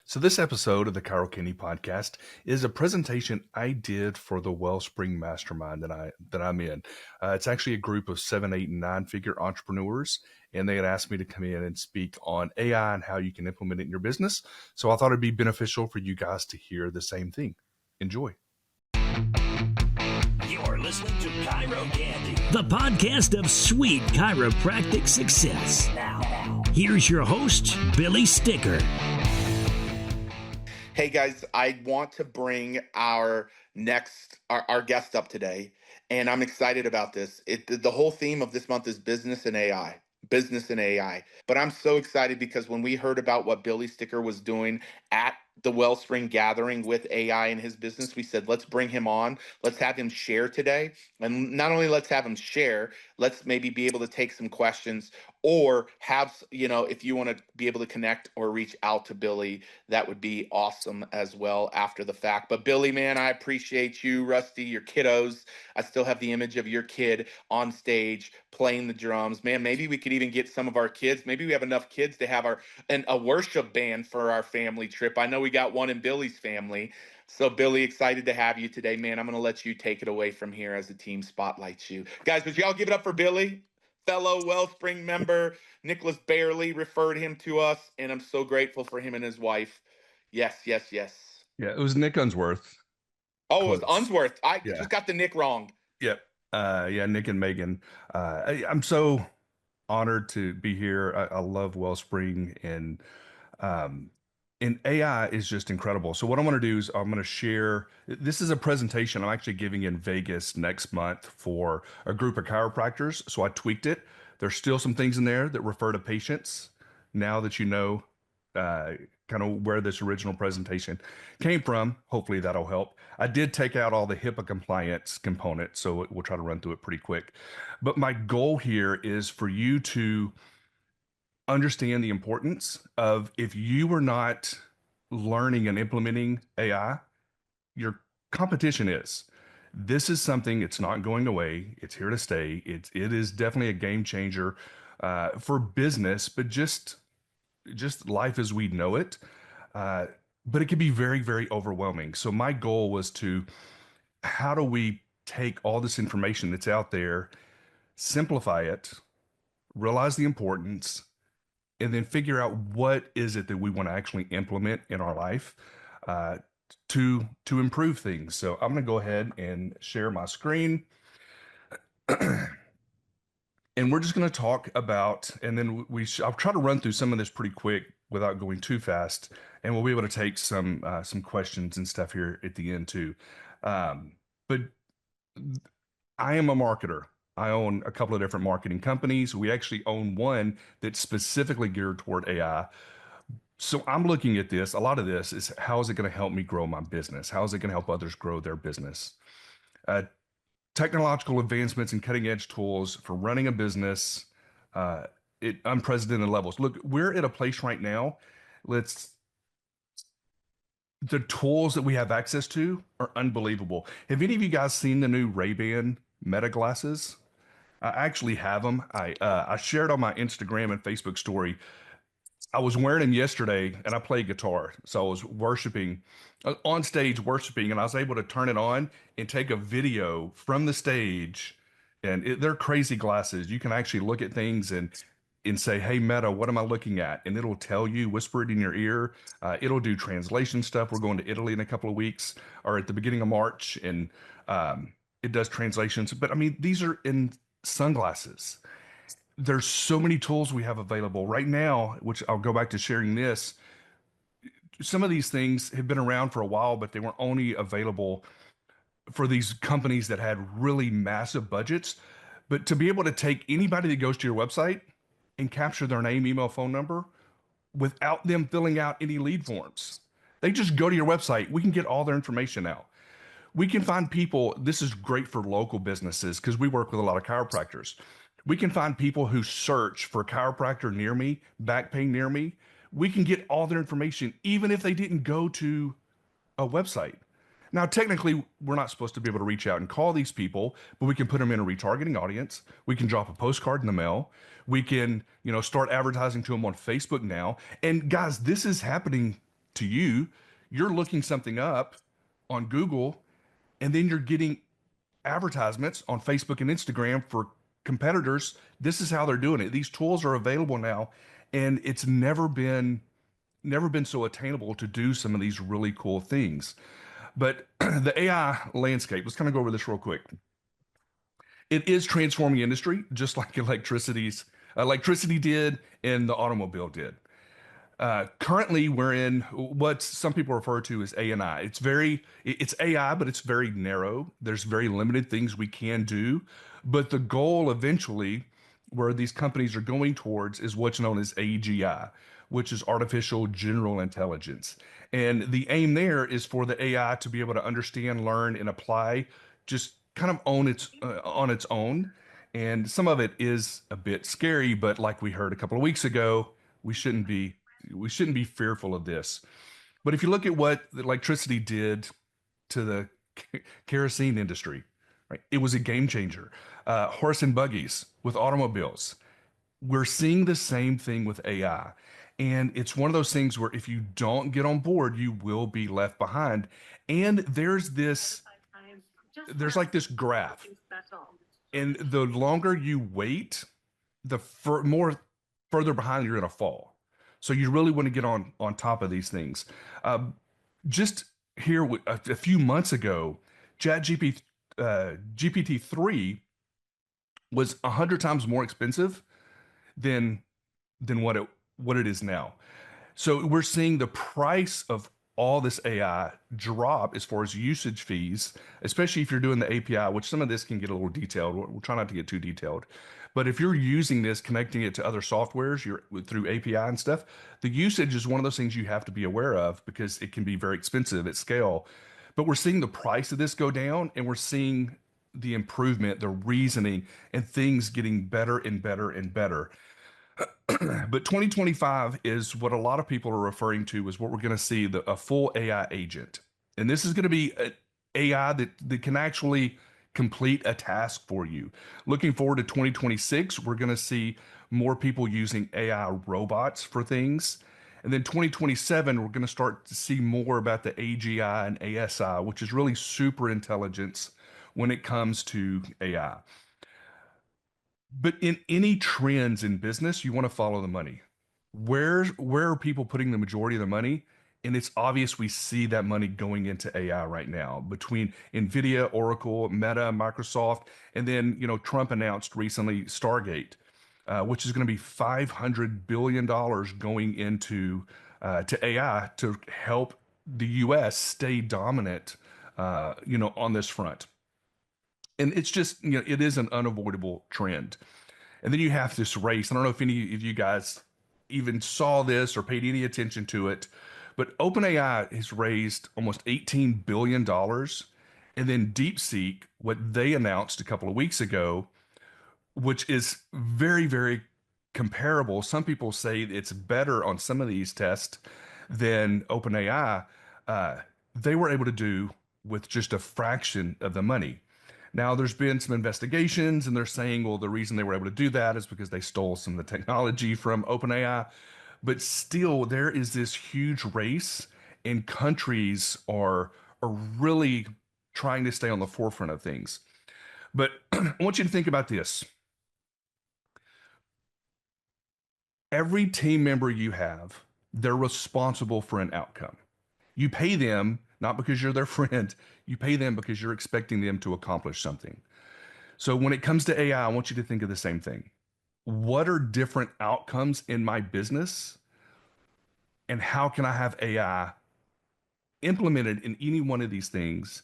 So, this episode of the Carol Kinney podcast is a presentation I did for the Wellspring Mastermind that I'm in. It's actually a group of 7, 8, and 9 figure entrepreneurs, and they had asked me to come in and speak on AI and how you can implement it in your business. So, I thought it'd be beneficial for you guys to hear the same thing. Enjoy. You're listening to Chiro Candy, the podcast of sweet chiropractic success. Now, here's your host, Billy Sticker. Hey guys, I want to bring our guest up today, and I'm excited about this. The whole theme of this month is business and AI. Business and AI. But I'm so excited because when we heard about what Billy Sticker was doing at the Wellspring gathering with AI in his business, we said, let's bring him on. Let's have him share today. And not only let's have him share, let's maybe be able to take some questions or have, if you want to be able to connect or reach out to Billy, that would be awesome as well after the fact. But Billy, man, I appreciate you, Rusty, your kiddos. I still have the image of your kid on stage playing the drums. Man, maybe we could even get some of our kids. Maybe we have enough kids to have a worship band for our family trip. I know we got one in Billy's family. So Billy, excited to have you today, man. I'm going to let you take it away from here as the team spotlights you. Guys, would y'all give it up for Billy? Fellow Wellspring member, Nicholas Barely referred him to us, and I'm so grateful for him and his wife. Yes. Yeah, it was Nick Unsworth. Oh, Close. It was Unsworth. I just got the Nick wrong. Yep. Nick and Megan. I'm so honored to be here. I love Wellspring, and AI is just incredible. So what I'm going to do is I'm going to share. This is a presentation I'm actually giving in Vegas next month for a group of chiropractors. So I tweaked it. There's still some things in there that refer to patients. Now that you know kind of where this original presentation came from, hopefully that'll help. I did take out all the HIPAA compliance components, so we'll try to run through it pretty quick. But my goal here is for you to understand the importance of, if you were not learning and implementing AI, your competition is. This is something, it's not going away. It's here to stay. It is definitely a game changer for business, but just life as we know it. But it can be very, very overwhelming. So my goal was how do we take all this information that's out there, simplify it, realize the importance, and then figure out what is it that we want to actually implement in our life to improve things. So I'm going to go ahead and share my screen. And we're just going to talk about, and then I'll try to run through some of this pretty quick without going too fast, and we'll be able to take some questions and stuff here at the end too. But I am a marketer. I own a couple of different marketing companies. We actually own one that's specifically geared toward AI. So I'm looking at this. A lot of this is, how is it going to help me grow my business? How is it going to help others grow their business? Technological advancements and cutting edge tools for running a business at unprecedented levels. Look, we're at a place right now. The tools that we have access to are unbelievable. Have any of you guys seen the new Ray-Ban Meta glasses? I actually have them. I shared on my Instagram and Facebook story. I was wearing them yesterday, and I play guitar. So I was worshiping, on stage worshiping, and I was able to turn it on and take a video from the stage. And they're crazy glasses. You can actually look at things and say, hey, Meta, what am I looking at? And it'll tell you, whisper it in your ear. It'll do translation stuff. We're going to Italy in a couple of weeks, or at the beginning of March, and it does translations. But I mean, these are in sunglasses. There's so many tools we have available right now, which I'll go back to sharing this. Some of these things have been around for a while, but they were only available for these companies that had really massive budgets. But to be able to take anybody that goes to your website and capture their name, email, phone number without them filling out any lead forms. They just go to your website. We can get all their information out. We can find people. This is great for local businesses because we work with a lot of chiropractors. We can find people who search for chiropractor near me, back pain near me. We can get all their information, even if they didn't go to a website. Now, technically, we're not supposed to be able to reach out and call these people, but we can put them in a retargeting audience. We can drop a postcard in the mail. We can, start advertising to them on Facebook now. And guys, this is happening to you. You're looking something up on Google, and then you're getting advertisements on Facebook and Instagram for competitors. This is how they're doing it. These tools are available now, and it's never been so attainable to do some of these really cool things. But the AI landscape, let's kind of go over this real quick. It is transforming industry, just like electricity did and the automobile did. Currently, we're in what some people refer to as ANI. It's AI, but it's very narrow. There's very limited things we can do. But the goal eventually, where these companies are going towards, is what's known as AGI, which is artificial general intelligence. And the aim there is for the AI to be able to understand, learn, and apply just kind of on its own. And some of it is a bit scary, but like we heard a couple of weeks ago, we shouldn't be we shouldn't be fearful of this. But if you look at what the electricity did to the kerosene industry, right, it was a game changer. Horse and buggies with automobiles. We're seeing the same thing with AI. And it's one of those things where if you don't get on board, you will be left behind. And there's like this graph. And the longer you wait, more further behind you're going to fall. So you really want to get on top of these things. Just here a few months ago, GPT-3 was 100 times more expensive than what it is now. So we're seeing the price of all this AI drop as far as usage fees, especially if you're doing the API, which some of this can get a little detailed. We'll try not to get too detailed. But if you're using this, connecting it to other softwares, through API and stuff, the usage is one of those things you have to be aware of because it can be very expensive at scale. But we're seeing the price of this go down, and we're seeing the improvement, the reasoning, and things getting better and better and better. But 2025 is what a lot of people are referring to as what we're going to see, a full AI agent. And this is going to be an AI that can actually complete a task for you. Looking forward to 2026, we're going to see more people using AI robots for things. And then 2027, we're going to start to see more about the AGI and ASI, which is really super intelligence when it comes to AI. But in any trends in business, you want to follow the money. Where are people putting the majority of their money? And it's obvious we see that money going into AI right now between NVIDIA, Oracle, Meta, Microsoft, and then Trump announced recently Stargate, which is going to be $500 billion going into to AI to help the U.S. stay dominant, on this front. And it's just, it is an unavoidable trend. And then you have this race. I don't know if any of you guys even saw this or paid any attention to it, but OpenAI has raised almost $18 billion. And then DeepSeek, what they announced a couple of weeks ago, which is very, very comparable. Some people say it's better on some of these tests than OpenAI. They were able to do with just a fraction of the money. Now, there's been some investigations, and they're saying, well, the reason they were able to do that is because they stole some of the technology from OpenAI. But still, there is this huge race, and countries are really trying to stay on the forefront of things. But I want you to think about this. Every team member you have, they're responsible for an outcome. You pay them not because you're their friend. You pay them because you're expecting them to accomplish something. So when it comes to AI, I want you to think of the same thing. What are different outcomes in my business? And how can I have AI implemented in any one of these things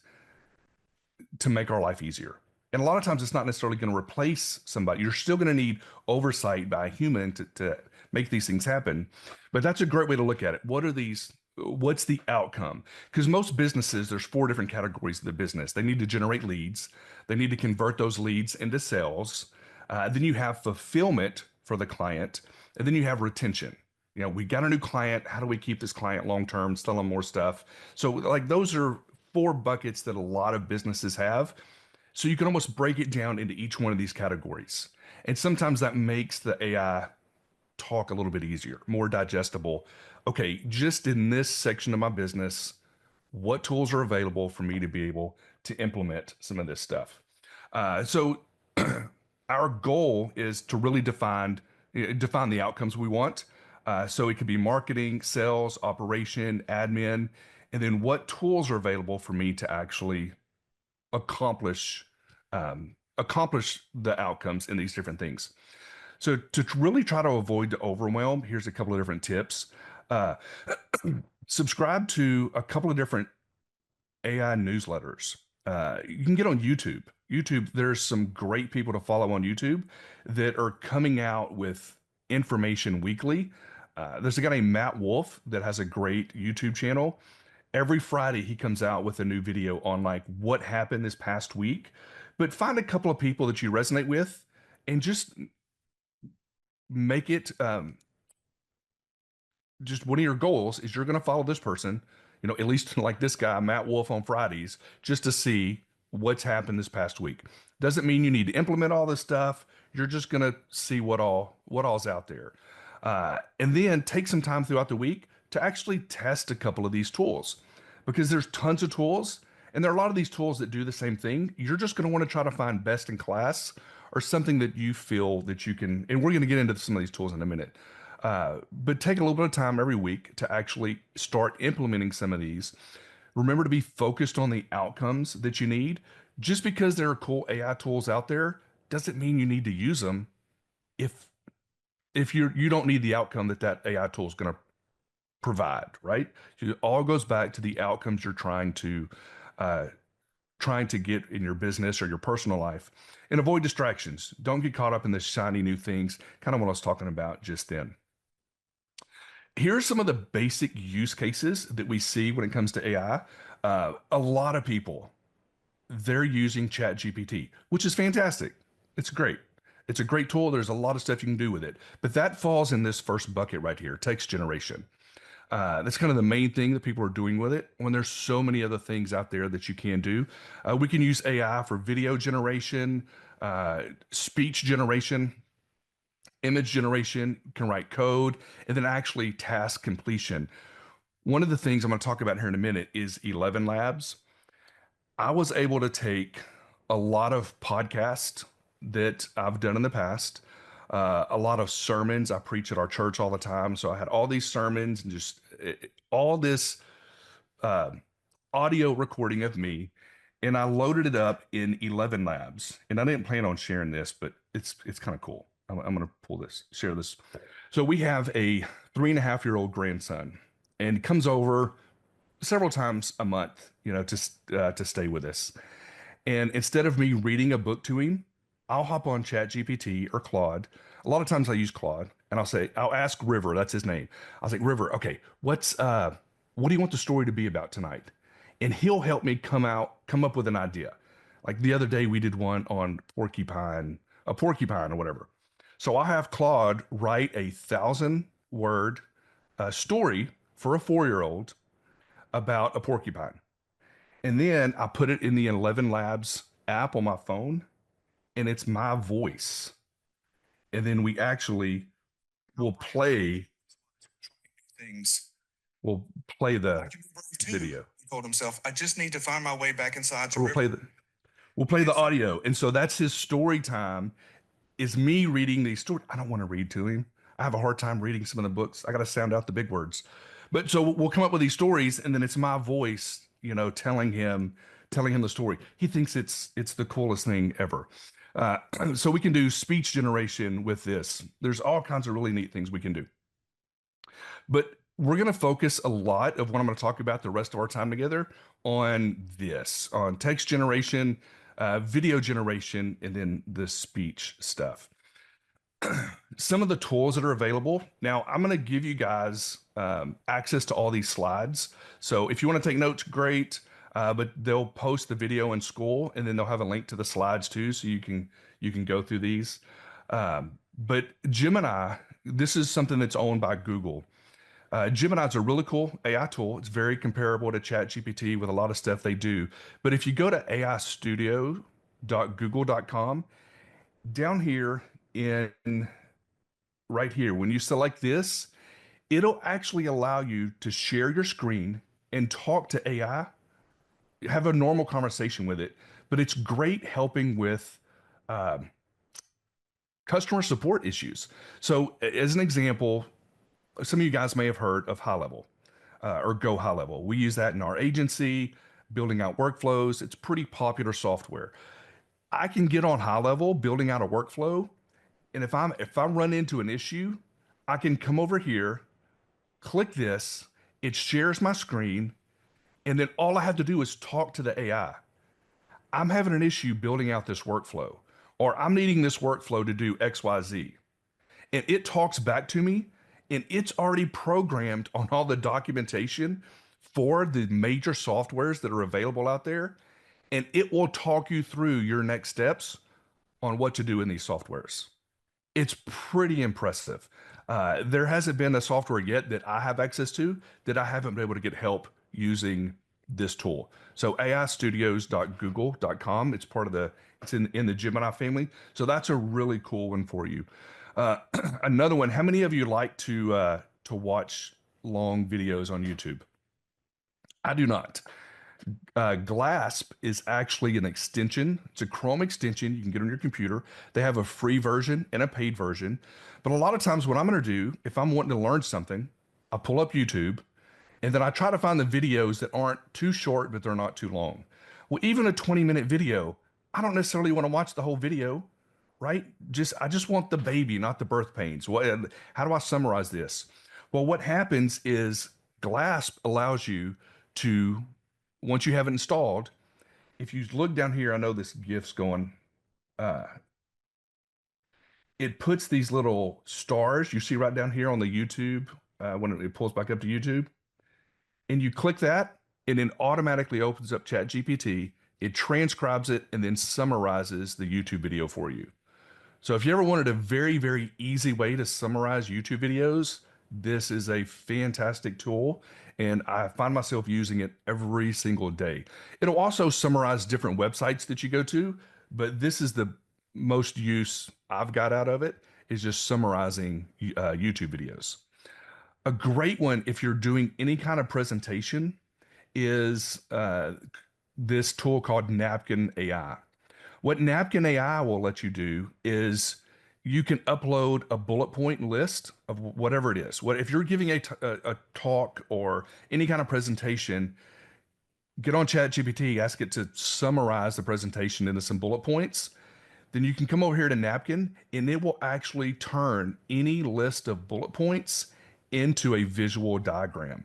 to make our life easier? And a lot of times it's not necessarily going to replace somebody. You're still going to need oversight by a human to make these things happen. But that's a great way to look at it. What's the outcome? Because most businesses, there's 4 different categories of the business. They need to generate leads. They need to convert those leads into sales. Then you have fulfillment for the client. And then you have retention. We got a new client. How do we keep this client long-term, sell them more stuff? So like those are 4 buckets that a lot of businesses have. So you can almost break it down into each one of these categories. And sometimes that makes the AI talk a little bit easier, more digestible. okay, just in this section of my business, what tools are available for me to be able to implement some of this stuff. So our goal is to really define the outcomes we want. So it could be marketing, sales, operation, admin, and then what tools are available for me to actually accomplish accomplish the outcomes in these different things. So to really try to avoid the overwhelm, here's a couple of different tips. Uh, Subscribe to a couple of different AI newsletters. You can get on YouTube. YouTube, there's some great people to follow on YouTube that are coming out with information weekly. There's a guy named Matt Wolf that has a great YouTube channel. Every Friday, he comes out with a new video on like what happened this past week. But find a couple of people that you resonate with and just make it just one of your goals is you're going to follow this person, at least like this guy, Matt Wolf, on Fridays, just to see what's happened this past week. Doesn't mean you need to implement all this stuff. You're just going to see what all's out there. And then take some time throughout the week to actually test a couple of these tools because there's tons of tools and there are a lot of these tools that do the same thing. You're just going to want to try to find best in class or something that you feel that you can, and we're going to get into some of these tools in a minute. But take a little bit of time every week to actually start implementing some of these. Remember to be focused on the outcomes that you need. Just because there are cool AI tools out there doesn't mean you need to use them if you don't need the outcome that AI tool is going to provide, right? It all goes back to the outcomes you're trying to get in your business or your personal life, and avoid distractions. Don't get caught up in the shiny new things, kind of what I was talking about just then. Here are some of the basic use cases that we see when it comes to AI. A lot of people, they're using ChatGPT, which is fantastic. It's great. It's a great tool. There's a lot of stuff you can do with it. But that falls in this first bucket right here, text generation. That's kind of the main thing that people are doing with it when there's so many other things out there that you can do. We can use AI for video generation, speech generation, image generation, can write code, and then actually task completion. One of the things I'm going to talk about here in a minute is 11 Labs. I was able to take a lot of podcasts that I've done in the past, a lot of sermons. I preach at our church all the time. So I had all these sermons and just all this audio recording of me. And I loaded it up in 11 Labs. And I didn't plan on sharing this, but it's kind of cool. I'm going to share this. So we have a 3.5-year-old grandson and comes over several times a month, to stay with us. And instead of me reading a book to him, I'll hop on ChatGPT or Claude. A lot of times I use Claude and I'll ask River, that's his name. I'll say, River, okay, what do you want the story to be about tonight? And he'll help me come up with an idea. Like the other day we did one on a porcupine or whatever. So I have Claude write a 1,000-word story for a 4-year-old about a porcupine. And then I put it in the 11 Labs app on my phone, and it's my voice. And then we actually will play things. We'll play the video. He told himself, I just need to find my way back inside the We'll river. play the audio. And so that's his story time, is me reading these stories. I don't want to read to him. I have a hard time reading some of the books. I got to sound out the big words. But so we'll come up with these stories, and then it's my voice, telling him the story. He thinks it's the coolest thing ever. So we can do speech generation with this. There's all kinds of really neat things we can do. But we're going to focus a lot of what I'm going to talk about the rest of our time together on text generation, video generation, and then the speech stuff. Some of the tools that are available. Now, I'm going to give you guys access to all these slides. So if you want to take notes, great. But they'll post the video in school, and then they'll have a link to the slides too, so you can go through these. But Gemini, this is something that's owned by Google. Gemini is a really cool AI tool. It's very comparable to ChatGPT with a lot of stuff they do. But if you go to aistudio.google.com, down here right here, when you select this, It'll actually allow you to share your screen and talk to AI, have a normal conversation with it. But it's great helping with um, customer support issues. So, as an example, some of you guys may have heard of High Level or Go High Level. We use that in our agency, building out workflows. It's pretty popular software. I can get on High Level building out a workflow, and if I run into an issue, I can come over here, click this, it shares my screen, and then all I have to do is talk to the AI. I'm having an issue building out this workflow, or I'm needing this workflow to do XYZ. And it talks back to me, and it's already programmed on all the documentation for the major softwares that are available out there. And it will talk you through your next steps on what to do in these softwares. It's pretty impressive. There hasn't been a software yet that I have access to that I haven't been able to get help using this tool. So aistudios.google.com. It's in the Gemini family. So that's a really cool one for you. Another one. How many of you like to watch long videos on YouTube? I do not. Glasp is actually an extension. It's a Chrome extension you can get on your computer. They have a free version and a paid version. But a lot of times, what I'm going to do, if I'm wanting to learn something, I pull up YouTube and then I try to find the videos that aren't too short, but they're not too long. Well, even a 20-minute video, I don't necessarily want to watch the whole video, right? I just want the baby, not the birth pains. How do I summarize this? Well, what happens is Glasp allows you to, once you have it installed, if you look down here, I know this GIF's going, it puts these little stars you see right down here on the YouTube when it pulls back up to YouTube. And you click that, and it automatically opens up ChatGPT. It transcribes it and then summarizes the YouTube video for you. So if you ever wanted a very, very easy way to summarize YouTube videos, this is a fantastic tool, and I find myself using it every single day. It'll also summarize different websites that you go to, but this is the most use I've got out of it, is just summarizing YouTube videos. A great one, if you're doing any kind of presentation, is this tool called Napkin AI. What Napkin AI will let you do is you can upload a bullet point list of whatever it is. If you're giving a talk or any kind of presentation, get on ChatGPT, ask it to summarize the presentation into some bullet points. Then you can come over here to Napkin, and it will actually turn any list of bullet points into a visual diagram.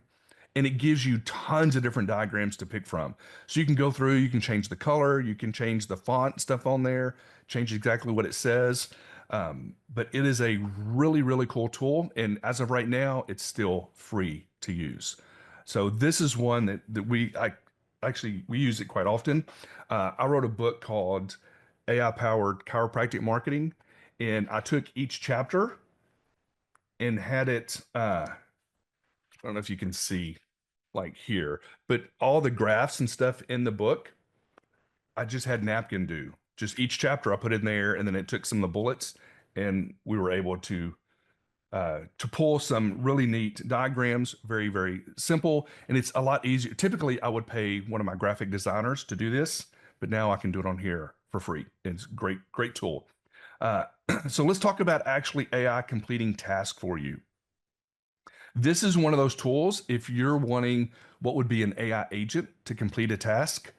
And it gives you tons of different diagrams to pick from. So you can go through, you can change the color, you can change the font stuff on there, change exactly what it says. But it is a really, really cool tool. And as of right now, it's still free to use. So this is one that we use it quite often. I wrote a book called AI Powered Chiropractic Marketing, and I took each chapter and had it, I don't know if you can see like here, but all the graphs and stuff in the book, I just had Napkin do. Just each chapter I put in there, and then it took some of the bullets, and we were able to pull some really neat diagrams, very, very simple, and it's a lot easier. Typically, I would pay one of my graphic designers to do this, but now I can do it on here for free. It's a great, great tool. So let's talk about actually AI completing tasks for you. This is one of those tools. If you're wanting what would be an AI agent to complete a task,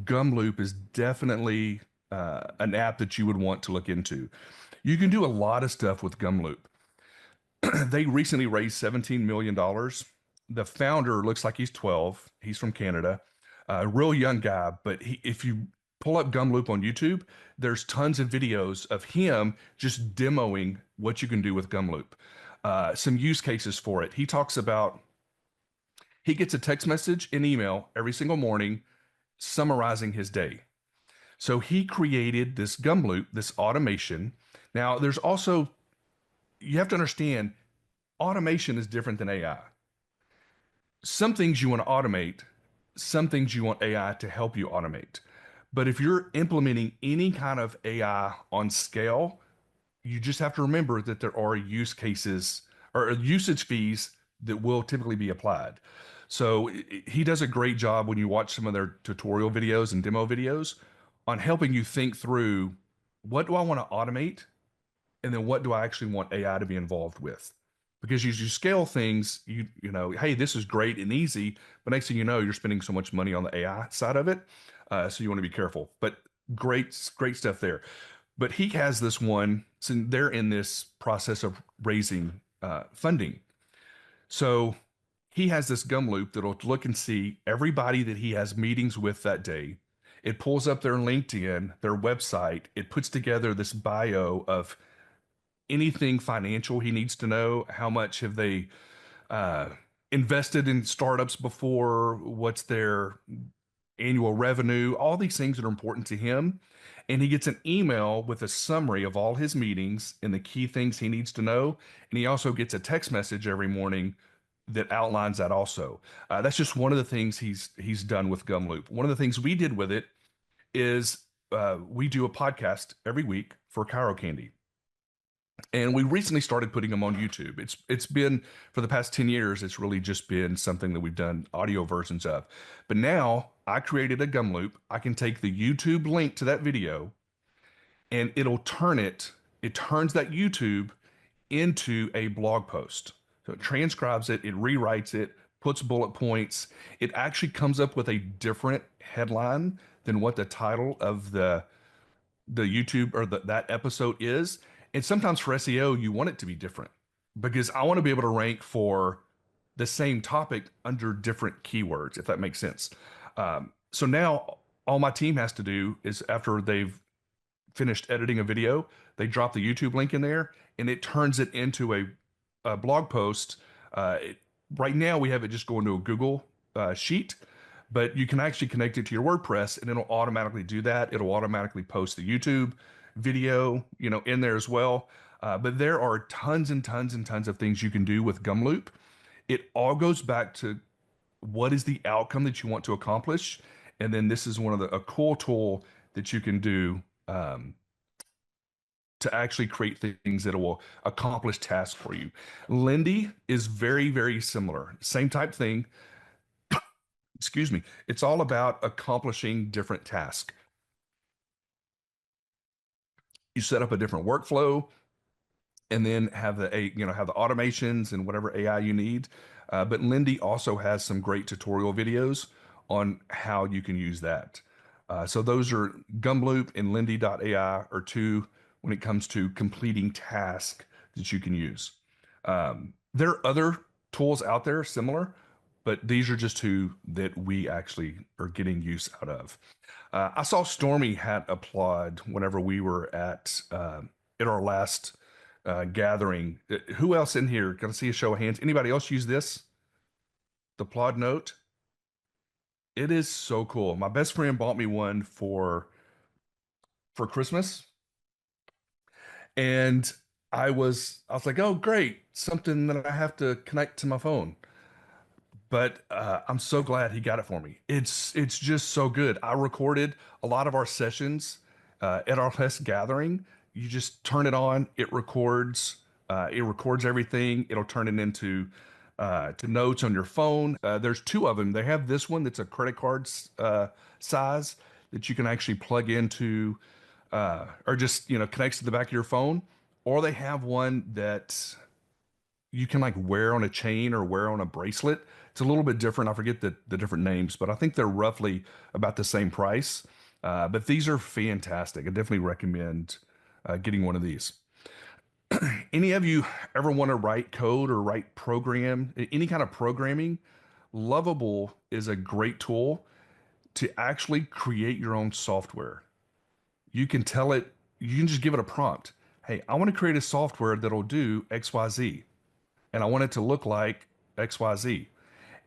Gumloop is definitely an app that you would want to look into. You can do a lot of stuff with Gumloop. They recently raised $17 million. The founder looks like he's 12. He's from Canada, a real young guy. But if you pull up Gumloop on YouTube, there's tons of videos of him just demoing what you can do with Gumloop. Some use cases for it. He talks about, he gets a text message and email every single morning summarizing his day. So he created this Gumloop, this automation. Now there's also, you have to understand, automation is different than AI. Some things you want to automate, some things you want AI to help you automate. But if you're implementing any kind of AI on scale, you just have to remember that there are use cases or usage fees that will typically be applied. So he does a great job when you watch some of their tutorial videos and demo videos on helping you think through, what do I want to automate? And then what do I actually want AI to be involved with? Because as you scale things, you know, hey, this is great and easy, but next thing you know, you're spending so much money on the AI side of it. So you want to be careful. But great stuff there. But he has this one, so they're in this process of raising funding. So he has this gum loop that'll look and see everybody that he has meetings with that day. It pulls up their LinkedIn, their website. It puts together this bio of anything financial he needs to know. How much have they uh, invested in startups before? What's their annual revenue? All these things that are important to him. And he gets an email with a summary of all his meetings and the key things he needs to know. And he also gets a text message every morning that outlines that also. That's just one of the things he's done with Gumloop. One of the things we did with it is we do a podcast every week for Cairo Candy. And we recently started putting them on YouTube. It's been, for the past 10 years, it's really just been something that we've done audio versions of. But now I created a gum loop. I can take the YouTube link to that video and it turns that YouTube into a blog post. So it transcribes it, it rewrites it, puts bullet points. It actually comes up with a different headline than what the title of the YouTube or that episode is. And sometimes for SEO, you want it to be different because I want to be able to rank for the same topic under different keywords, if that makes sense. So now all my team has to do is, after they've finished editing a video, they drop the YouTube link in there and it turns it into a blog post. Right now we have it just going to a Google sheet, but you can actually connect it to your WordPress and it'll automatically do that. It'll automatically post the YouTube video, in there as well. But there are tons and tons and tons of things you can do with Gumloop. It all goes back to what is the outcome that you want to accomplish. And then this is a cool tool that you can do to actually create things that will accomplish tasks for you. Lindy is very, very similar. Same type thing. Excuse me. It's all about accomplishing different tasks. You set up a different workflow and then have the automations and whatever AI you need. But Lindy also has some great tutorial videos on how you can use that. So those are Gumloop and Lindy.ai are two when it comes to completing tasks that you can use. There are other tools out there similar, but these are just two that we actually are getting use out of. I saw Stormy had applaud whenever we were at our last gathering. Who else in here? Gonna see a show of hands. Anybody else use this? The applaud note. It is so cool. My best friend bought me one for Christmas, and I was like, oh great, something that I have to connect to my phone. But I'm so glad he got it for me. It's just so good. I recorded a lot of our sessions at our last gathering. You just turn it on, it records everything. It'll turn it into to notes on your phone. There's two of them. They have this one that's a credit card size that you can actually plug into or just connects to the back of your phone. Or they have one that you can like wear on a chain or wear on a bracelet. It's a little bit different. I forget the different names, but I think they're roughly about the same price. But these are fantastic. I definitely recommend getting one of these. Any of you ever want to write code or write program, any kind of programming? Lovable is a great tool to actually create your own software. You can just give it a prompt. Hey, I want to create a software that'll do XYZ, and I want it to look like XYZ.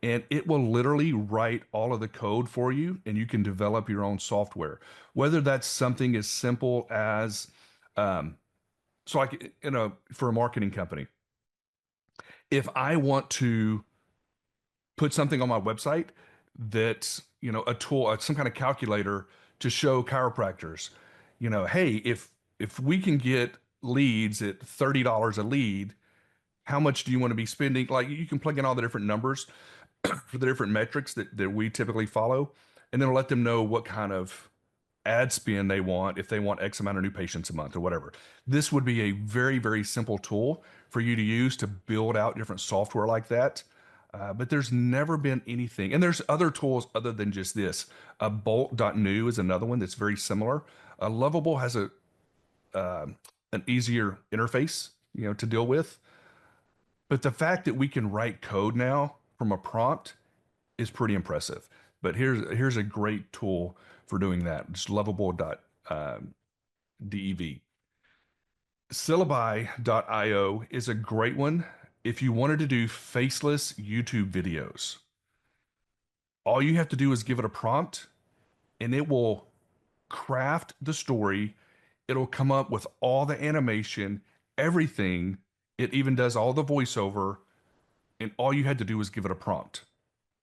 And it will literally write all of the code for you, and you can develop your own software. Whether that's something as simple as, for a marketing company, if I want to put something on my website that's, a tool, some kind of calculator to show chiropractors, hey, if we can get leads at $30 a lead, how much do you want to be spending? Like you can plug in all the different numbers for the different metrics that we typically follow, and then let them know what kind of ad spend they want, if they want X amount of new patients a month or whatever. This would be a very, very simple tool for you to use to build out different software like that. But there's never been anything, and there's other tools other than just this. Bolt.new is another one that's very similar. Lovable has an easier interface, to deal with. But the fact that we can write code now from a prompt is pretty impressive. But here's a great tool for doing that. Just lovable.dev. Syllabi.io is a great one if you wanted to do faceless YouTube videos. All you have to do is give it a prompt, and it will craft the story. It'll come up with all the animation, everything. It even does all the voiceover, and all you had to do was give it a prompt,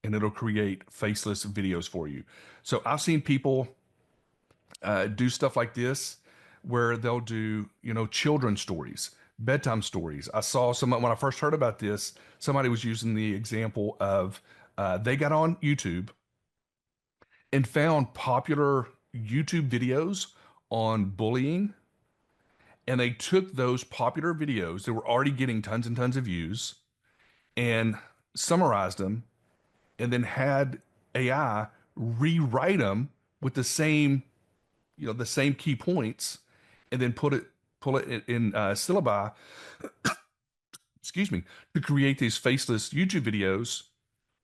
and it'll create faceless videos for you. So I've seen people do stuff like this where they'll do, children's stories, bedtime stories. I saw someone, when I first heard about this, somebody was using the example of they got on YouTube and found popular YouTube videos on bullying. And they took those popular videos that were already getting tons and tons of views and summarized them, and then had AI rewrite them with the same key points, and then pull it in syllabi, excuse me, to create these faceless YouTube videos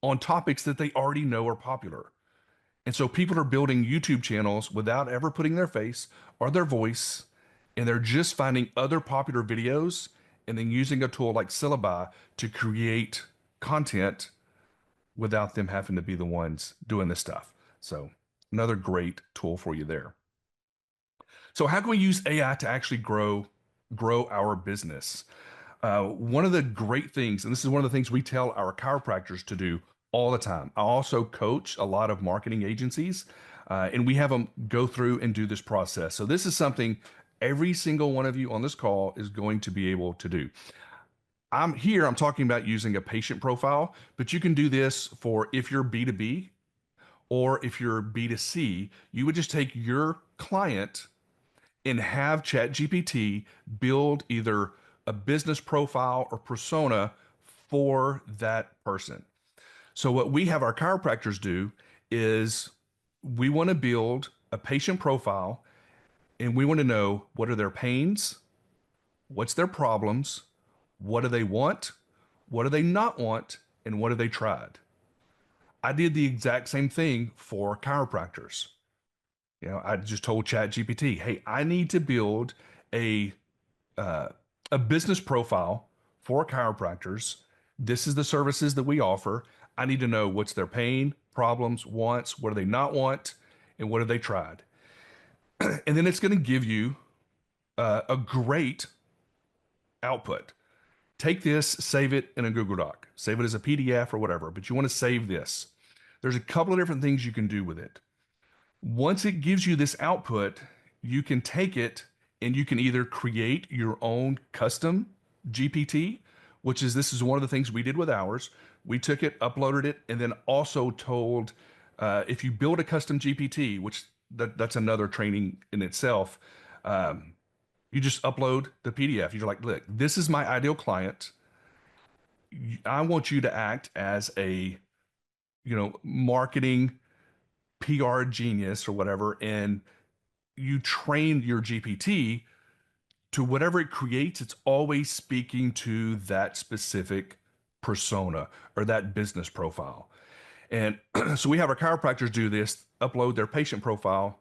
on topics that they already know are popular. And so people are building YouTube channels without ever putting their face or their voice, and they're just finding other popular videos and then using a tool like Syllabi to create content without them having to be the ones doing this stuff. So another great tool for you there. So how can we use AI to actually grow our business? One of the great things, and this is one of the things we tell our chiropractors to do all the time. I also coach a lot of marketing agencies, and we have them go through and do this process. So this is something every single one of you on this call is going to be able to do. I'm talking about using a patient profile, but you can do this for if you're B2B or if you're B2C. You would just take your client and have ChatGPT build either a business profile or persona for that person. So what we have our chiropractors do is we want to build a patient profile, and we want to know what are their pains, what's their problems, what do they want, what do they not want, and what have they tried. I did the exact same thing for chiropractors. I just told ChatGPT, hey, I need to build a business profile for chiropractors. This is the services that we offer. I need to know what's their pain, problems, wants, what do they not want, and what have they tried. And then it's going to give you a great output. Take this, save it in a Google Doc, save it as a PDF or whatever, but you want to save this. There's a couple of different things you can do with it. Once it gives you this output, you can take it and you can either create your own custom GPT, this is one of the things we did with ours. We took it, uploaded it, and then also told if you build a custom GPT, which that's another training in itself, you just upload the PDF. You're like, look, this is my ideal client. I want you to act as a, marketing PR genius or whatever, and you train your GPT to whatever it creates. It's always speaking to that specific persona or that business profile. And so we have our chiropractors do this, upload their patient profile,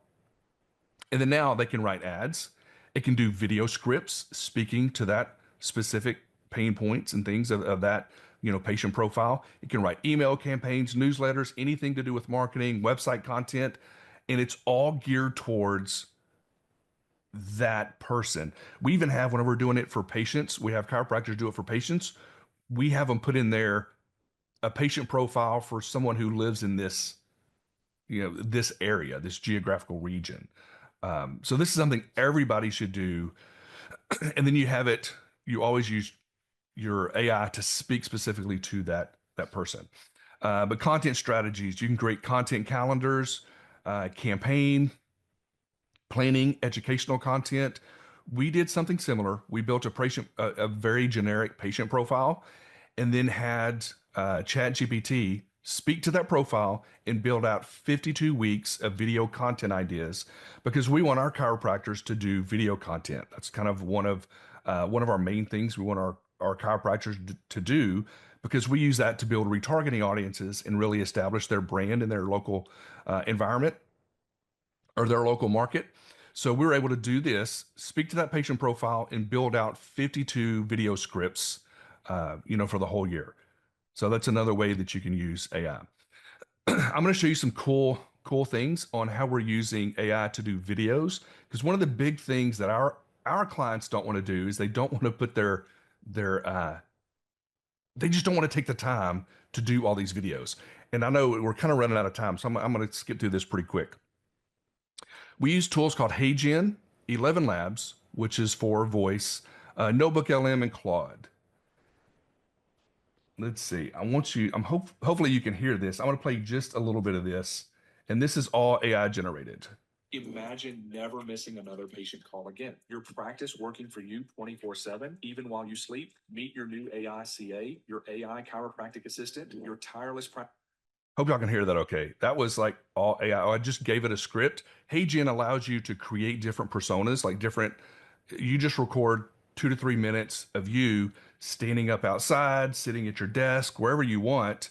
and then now they can write ads. It can do video scripts speaking to that specific pain points and things of that, patient profile. It can write email campaigns, newsletters, anything to do with marketing, website content, and it's all geared towards that person. We even have, whenever we're doing it for patients, we have chiropractors do it for patients. We have them put in there a patient profile for someone who lives in this, this area, this geographical region. So this is something everybody should do. And then you always use, your AI to speak specifically to that person. But content strategies, you can create content calendars, campaign planning, educational content. We did something similar. We built a very generic patient profile, and then had ChatGPT speak to that profile and build out 52 weeks of video content ideas, because we want our chiropractors to do video content. That's kind of one of our main things we want our chiropractors to do, because we use that to build retargeting audiences and really establish their brand in their local environment or their local market. So we were able to do this, speak to that patient profile, and build out 52 video scripts, for the whole year. So that's another way that you can use AI. I'm going to show you some cool things on how we're using AI to do videos, because one of the big things that our clients don't want to do is they don't want to put they just don't want to take the time to do all these videos. And I know we're kind of running out of time, so I'm going to skip through this pretty quick. We use tools called HeyGen, 11 Labs, which is for voice, NotebookLM, and Claude. Let's see. Hopefully you can hear this. I want to play just a little bit of this, and this is all AI generated. Imagine never missing another patient call again. Your practice working for you 24/7, even while you sleep. Meet your new AI CA, your AI chiropractic assistant, your tireless practice. Hope y'all can hear that okay. That was like all AI. I just gave it a script. HeyGen allows you to create different personas, you just record 2 to 3 minutes of you standing up outside, sitting at your desk, wherever you want.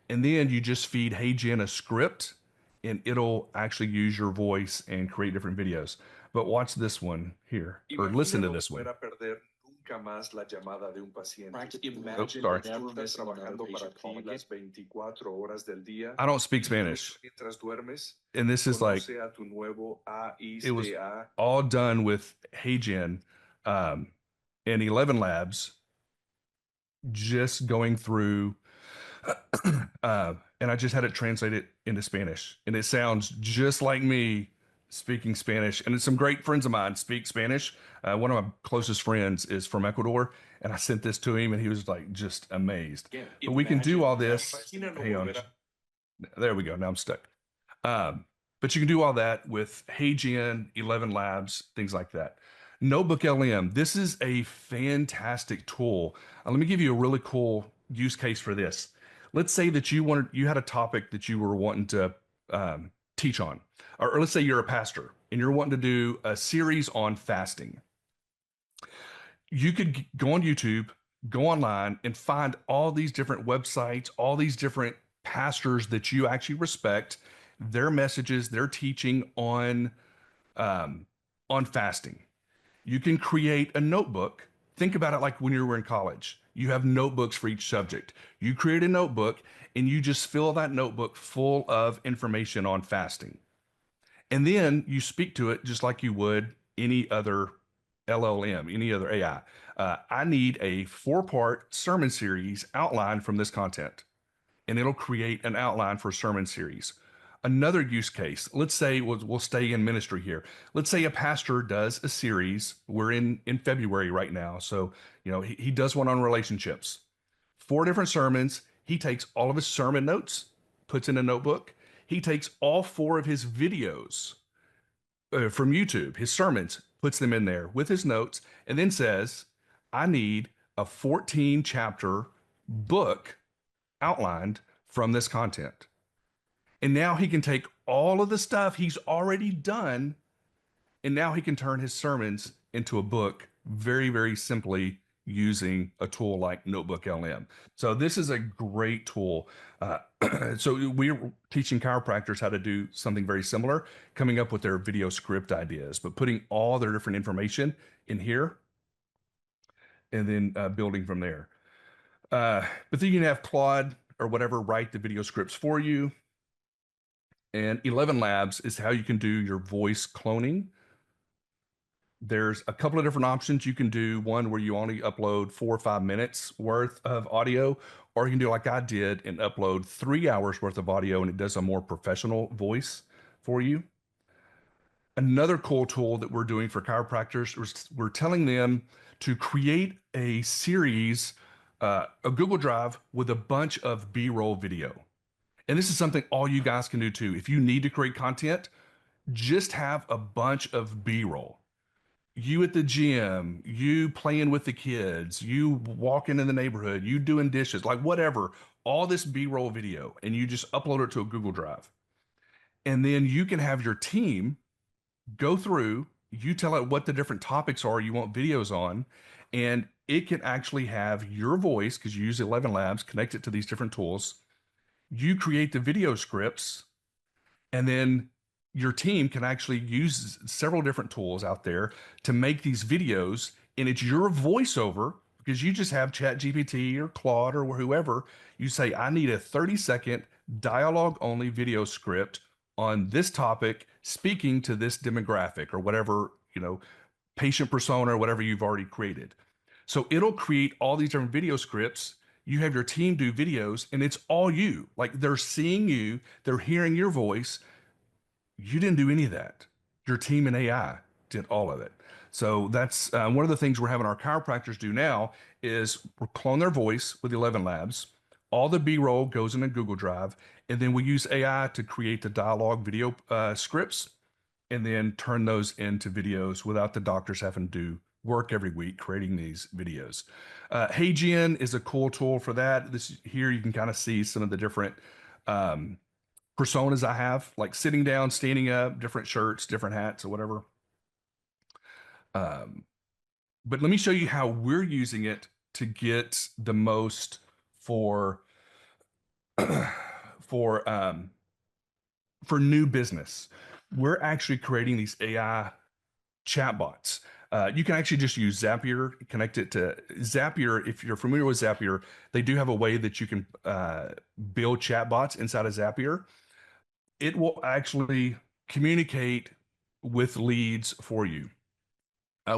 And then you just feed HeyGen a script, and it'll actually use your voice and create different videos. But watch this one here, or listen to this one. Nunca más la llamada de un paciente. Imagine never missing another patient call again. Las 24 horas del día. I don't speak Spanish. Mientras duermes, and this is like, it was all done with HeyGen and 11 Labs, just going through, and I just had it translated into Spanish, and it sounds just like me speaking Spanish. And some great friends of mine speak Spanish. One of my closest friends is from Ecuador, and I sent this to him, and he was like just amazed. But we can do all this. Hang on. There we go. Now I'm stuck. But you can do all that with HeyGen, 11 Labs, things like that. NotebookLM. This is a fantastic tool. Let me give you a really cool use case for this. Let's say that you had a topic that you were wanting to teach on, or let's say you're a pastor and you're wanting to do a series on fasting. You could go on YouTube, go online, and find all these different websites, all these different pastors that you actually respect, their messages, their teaching on fasting. You can create a notebook. Think about it like when you were in college. You have notebooks for each subject. You create a notebook and you just fill that notebook full of information on fasting. And then you speak to it just like you would any other LLM, any other AI. I need a 4-part sermon series outline from this content, and it'll create an outline for a sermon series. Another use case, let's say we'll stay in ministry here. Let's say a pastor does a series. We're in February right now. So, he does one on relationships. 4 different sermons. He takes all of his sermon notes, puts in a notebook. He takes all 4 of his videos from YouTube, his sermons, puts them in there with his notes, and then says, I need a 14-chapter book outlined from this content. And now he can take all of the stuff he's already done, and now he can turn his sermons into a book very, very simply using a tool like NotebookLM. So this is a great tool. So we're teaching chiropractors how to do something very similar, coming up with their video script ideas, but putting all their different information in here and then building from there. But then you can have Claude or whatever write the video scripts for you. And 11 Labs is how you can do your voice cloning. There's a couple of different options you can do. One where you only upload 4 or 5 minutes worth of audio, or you can do like I did and upload 3 hours worth of audio, and it does a more professional voice for you. Another cool tool that we're doing for chiropractors is we're telling them to create a series a Google Drive with a bunch of B-roll video. And this is something all you guys can do too. If you need to create content, just have a bunch of B-roll. You at the gym, you playing with the kids, you walking in the neighborhood, you doing dishes, like whatever, all this B-roll video, and you just upload it to a Google Drive. And then you can have your team go through, you tell it what the different topics are you want videos on, and it can actually have your voice, because you use 11 Labs, connect it to these different tools. You create the video scripts, and then your team can actually use several different tools out there to make these videos, and it's your voiceover, because you just have ChatGPT or Claude or whoever. You say, I need a 30-second dialogue only video script on this topic, speaking to this demographic or whatever, patient persona or whatever you've already created. So it'll create all these different video scripts. You have your team do videos, and it's all you. Like, they're seeing you, they're hearing your voice. You didn't do any of that. Your team and AI did all of it. So that's one of the things we're having our chiropractors do now is we're clone their voice with 11 Labs. All the B-roll goes in a Google Drive, and then we use AI to create the dialogue video scripts, and then turn those into videos without the doctors having to do work every week creating these videos. HeyGen is a cool tool for that. This here, you can kind of see some of the different personas I have, like sitting down, standing up, different shirts, different hats, or whatever. But let me show you how we're using it to get the most for for new business. We're actually creating these AI chatbots. You can actually just use Zapier, connect it to Zapier. If you're familiar with Zapier, they do have a way that you can build chatbots inside of Zapier. It will actually communicate with leads for you.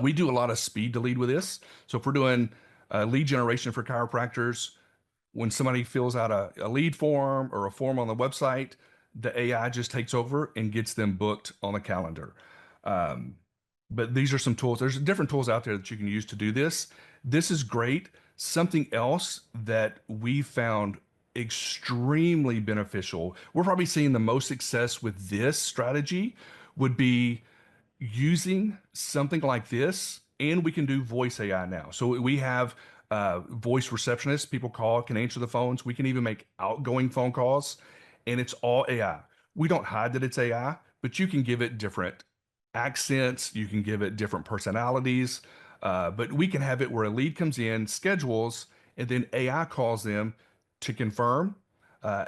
We do a lot of speed to lead with this. So if we're doing lead generation for chiropractors, when somebody fills out a lead form or a form on the website, the AI just takes over and gets them booked on a calendar. But these are some tools. There's different tools out there that you can use to do this. This is great. Something else that we found extremely beneficial, we're probably seeing the most success with this strategy, would be using something like this. And we can do voice AI now. So we have voice receptionists. People call, can answer the phones. We can even make outgoing phone calls, and it's all AI. We don't hide that it's AI, but you can give it different accents. You can give it different personalities. But we can have it where a lead comes in, schedules, and then AI calls them to confirm.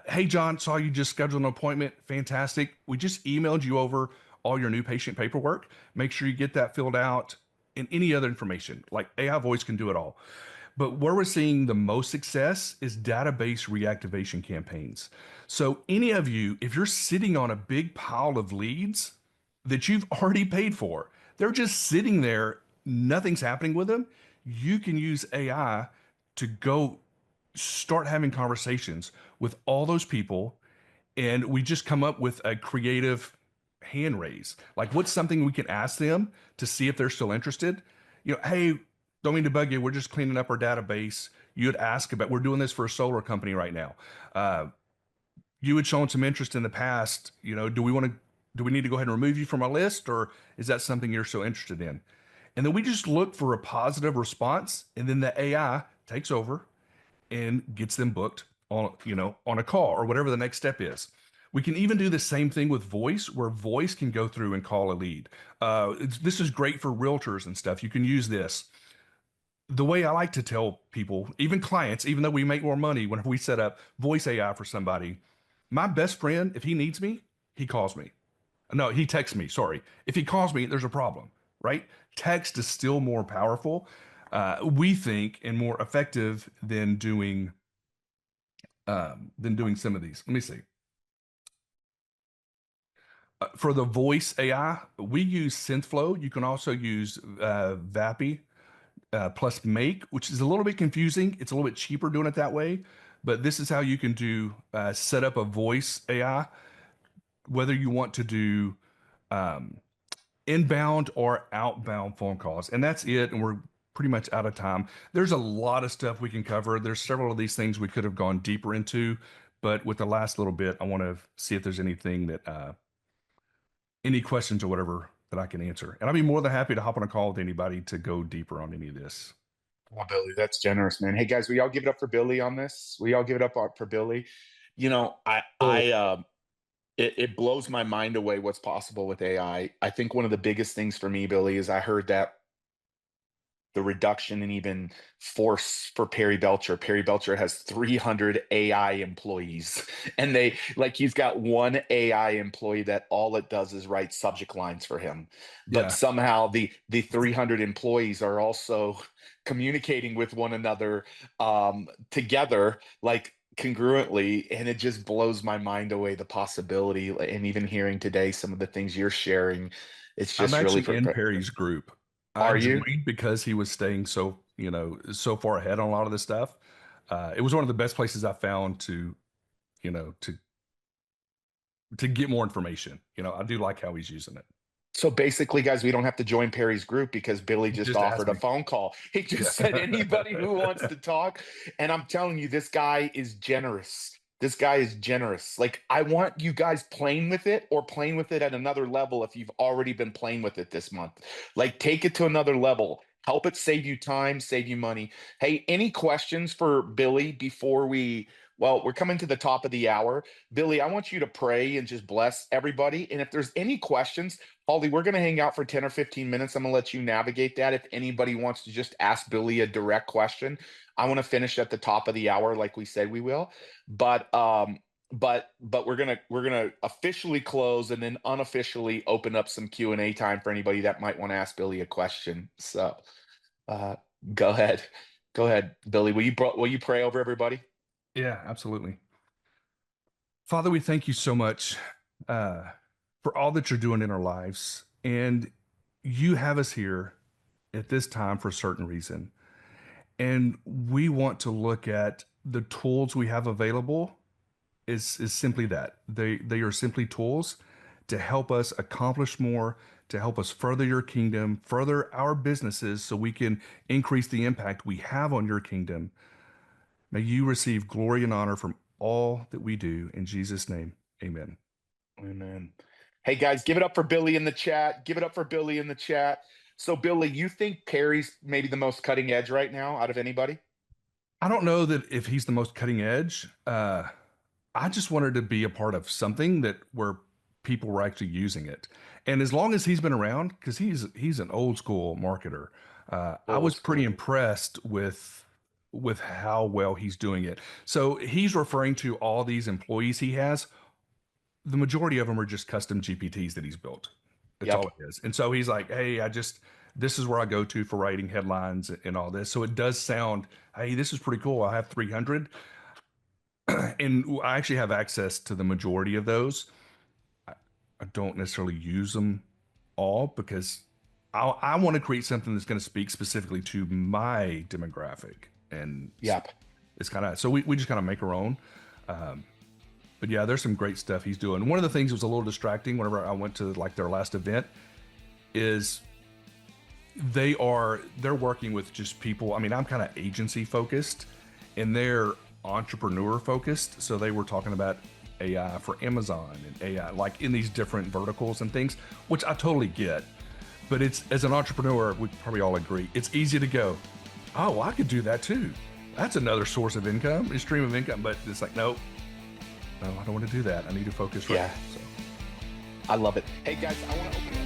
Hey, John, saw you just scheduled an appointment. Fantastic. We just emailed you over all your new patient paperwork. Make sure you get that filled out, and any other information. Like, AI voice can do it all. But where we're seeing the most success is database reactivation campaigns. So any of you, if you're sitting on a big pile of leads that you've already paid for, they're just sitting there, nothing's happening with them, you can use AI to go start having conversations with all those people. And we just come up with a creative hand raise. Like, what's something we can ask them to see if they're still interested? Hey, don't mean to bug you, we're just cleaning up our database. You would ask about, we're doing this for a solar company right now. You had shown some interest in the past. Do we need to go ahead and remove you from our list, or is that something you're so interested in? And then we just look for a positive response, and then the AI takes over and gets them booked on a call or whatever the next step is. We can even do the same thing with voice, where voice can go through and call a lead. This is great for realtors and stuff. You can use this. The way I like to tell people, even clients, even though we make more money whenever we set up voice AI for somebody, my best friend, if he needs me, he calls me. No, he texts me, sorry. If he calls me, there's a problem, right? Text is still more powerful, we think, and more effective than doing some of these. Let me see. For the voice AI, we use SynthFlow. You can also use Vappy plus Make, which is a little bit confusing. It's a little bit cheaper doing it that way, but this is how you can do set up a voice AI, whether you want to do inbound or outbound phone calls, and that's it. And we're pretty much out of time. There's a lot of stuff we can cover. There's several of these things we could have gone deeper into, but with the last little bit, I want to see if there's anything that, any questions or whatever that I can answer. And I'd be more than happy to hop on a call with anybody to go deeper on any of this. Well, Billy, that's generous, man. Hey guys, we all give it up for Billy on this. We all give it up for Billy. You know, it blows my mind away what's possible with AI. I think one of the biggest things for me, Billy, is I heard that the reduction in even force for Perry Belcher. Perry Belcher has 300 AI employees, and he's got one AI employee that all it does is write subject lines for him. But Yeah. somehow the 300 employees are also communicating with one another together, like congruently, and it just blows my mind away, the possibility. And even hearing today some of the things you're sharing, it's I'm just really actually in Perry's group. I Are you? joined because he was staying so, so far ahead on a lot of this stuff. It was one of the best places I found to, to get more information. I do like how he's using it. So basically, guys, we don't have to join Perry's group because Billy just Just ask offered a me. phone call. He just Yeah. said anybody who wants to talk. And I'm telling you, this guy is generous. This guy is generous. Like, I want you guys playing with it or playing with it at another level if you've already been playing with it this month. Like, take it to another level. Help it save you time, save you money. Hey, any questions for Billy before we're coming to the top of the hour. Billy, I want you to pray and just bless everybody. And if there's any questions, Holly, we're going to hang out for 10 or 15 minutes. I'm going to let you navigate that. If anybody wants to just ask Billy a direct question, I want to finish at the top of the hour like we said we will. But we're gonna officially close and then unofficially open up some Q&A time for anybody that might want to ask Billy a question. So go ahead, Billy. Will you pray over everybody? Yeah, absolutely. Father, we thank you so much for all that you're doing in our lives. And you have us here at this time for a certain reason. And we want to look at the tools we have available is simply that. They are simply tools to help us accomplish more, to help us further your kingdom, further our businesses so we can increase the impact we have on your kingdom. May you receive glory and honor from all that we do. In Jesus' name, amen. Amen. Hey, guys, give it up for Billy in the chat. Give it up for Billy in the chat. So, Billy, you think Perry's maybe the most cutting edge right now out of anybody? I don't know that if he's the most cutting edge. I just wanted to be a part of something where people were actually using it. And as long as he's been around, because he's an old school marketer, I was pretty impressed with how well he's doing it. So he's referring to all these employees he has. The majority of them are just custom GPTs that he's built. That's all it is. And so he's like, hey, this is where I go to for writing headlines and all this. So it does sound, hey, this is pretty cool. I have 300 and I actually have access to the majority of those. I don't necessarily use them all because I want to create something that's going to speak specifically to my demographic. And it's kind of, so we just kind of make our own. But yeah, there's some great stuff he's doing. One of the things that was a little distracting whenever I went to like their last event is they're working with just people. I mean, I'm kind of agency focused and they're entrepreneur focused. So they were talking about AI for Amazon and AI like in these different verticals and things, which I totally get. But it's, as an entrepreneur, we probably all agree, it's easy to go, oh, I could do that too. That's another source of income, a stream of income. But it's like, no, I don't want to do that. I need to focus. Yeah. So I love it. Hey guys, I want to open it up.